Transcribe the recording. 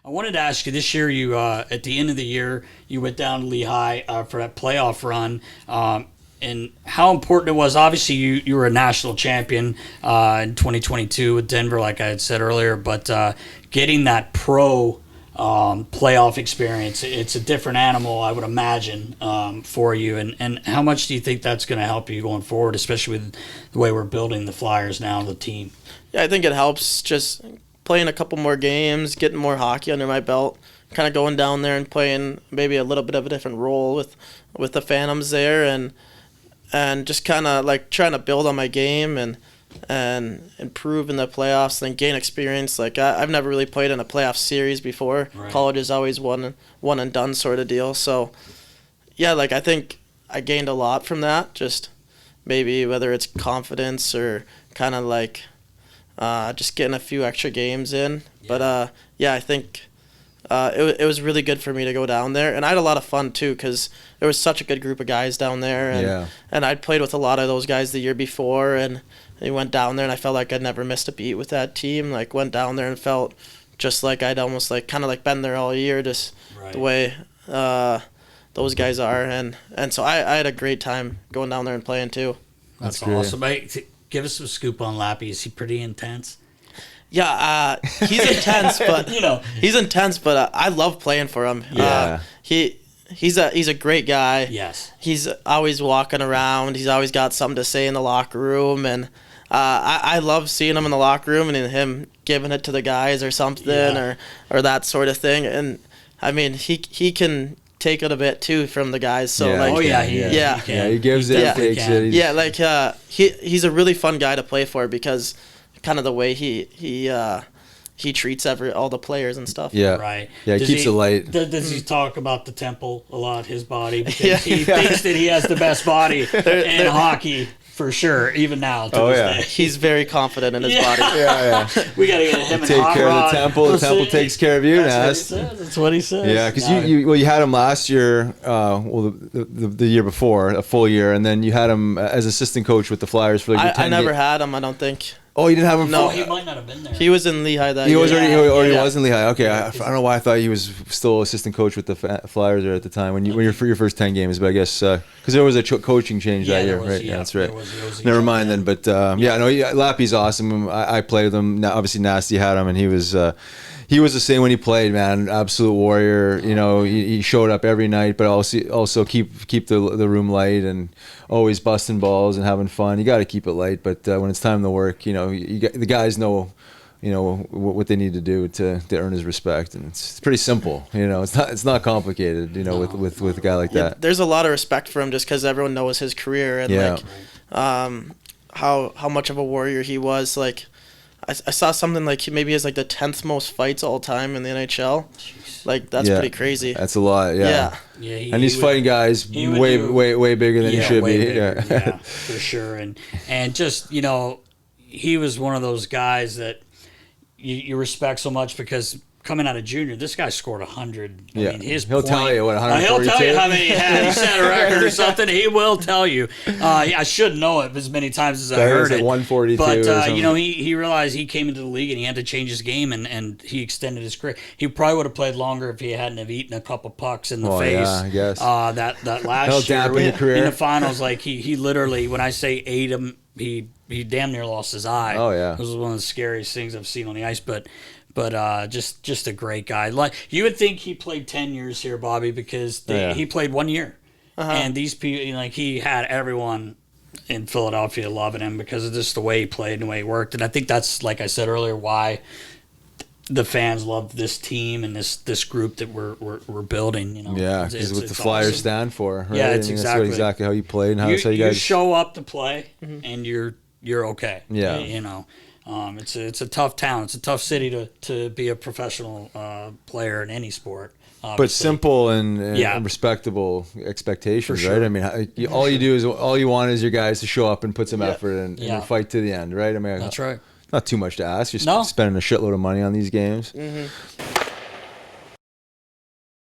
I wanted to ask you this year. You at the end of the year, you went down to Lehigh for that playoff run, and how important it was. Obviously, you were a national champion in 2022 with Denver, like I had said earlier. But getting that pro playoff experience, it's a different animal, I would imagine, for you. And how much do you think that's going to help you going forward, especially with the way we're building the Flyers now, the team? Yeah, I think it helps just playing a couple more games, getting more hockey under my belt, kind of going down there and playing maybe a little bit of a different role with the Phantoms there, and just kind of like trying to build on my game and improve in the playoffs and gain experience. Like I've never really played in a playoff series before. Right. College is always one and done sort of deal. So yeah, like I think I gained a lot from that. Just maybe whether it's confidence or kind of like just getting a few extra games in. Yeah. But yeah, I think it was really good for me to go down there, and I had a lot of fun too because there was such a good group of guys down there, and I'd played with a lot of those guys the year before, and I went down there and I felt like I'd never missed a beat with that team. Like went down there and felt just like I'd almost like kind of like been there all year, just right. The way those guys are, and so I had a great time going down there and playing too. That's awesome. Mate, give us some scoop on Lappy. Is he pretty intense? Yeah, he's intense, but he's intense. But I love playing for him. Yeah, he's a great guy. Yes, he's always walking around. He's always got something to say in the locker room, and I love seeing him in the locker room and him giving it to the guys or something or that sort of thing. And I mean, he can take it a bit too from the guys. So he gives it, takes it. Yeah, like he's a really fun guy to play for because kind of the way he treats all the players and stuff. Yeah, right. Yeah, he keeps it light. Does he talk about the temple a lot? His body, because he thinks that he has the best body in hockey. For sure, even now. Day. He's very confident in his body. Yeah. We got to get him in take care of the temple. The temple takes care of you, Nast. That's what he says. Yeah, because you had him last year, the year before, a full year, and then you had him as assistant coach with the Flyers for like 10 I never had him, I don't think. Oh, you didn't have him? No, he might not have been there. He was in Lehigh that year. He was already was in Lehigh. Okay, I don't know why I thought he was still assistant coach with the Flyers there at the time when you're for your first 10 games, but I guess because there was a coaching change that year, right? Yeah, that's right. Never mind then, but Lappy's awesome. I played with him. Now, obviously, Nasty had him, and he was the same when he played, man. Absolute warrior. He showed up every night, but also keep the room light and always busting balls and having fun. You got to keep it light, but when it's time to work, the guys know, what they need to do to earn his respect, and it's pretty simple. It's not complicated. With a guy like that. There's a lot of respect for him just because everyone knows his career and how much of a warrior he was. Like I saw something like he maybe has like the 10th most fights all time in the NHL. Jeez. Like that's pretty crazy. That's a lot. Yeah. And he's fighting guys way bigger than he should be. Bigger, yeah, for sure. And just he was one of those guys that you respect so much because coming out of junior, this guy scored 100. I mean, he'll tell you what 142. He'll tell you how many he had. He set a record or something. He will tell you. I should know it as many times as I heard it. 142. But he realized he came into the league and he had to change his game and he extended his career. He probably would have played longer if he hadn't have eaten a couple pucks in the face. Yeah, I guess. That last year in the finals, like he literally, when I say ate him, he damn near lost his eye. Oh yeah, this was one of the scariest things I've seen on the ice, but just a great guy. Like you would think he played 10 years here, Bobby, because he played 1 year, and these people, he had everyone in Philadelphia loving him because of just the way he played and the way he worked. And I think that's, like I said earlier, why the fans love this team and this group that we're building. Yeah, because what the Flyers awesome. Stand for. Right? Yeah, it's exactly how you played and how you guys show up to play, and you're okay. Yeah, it's a tough town. It's a tough city to be a professional player in any sport. Obviously. But simple and respectable expectations, sure. right? I mean, all you want is your guys to show up and put some effort and fight to the end, right? I mean, that's right. Not too much to ask. You're spending a shitload of money on these games.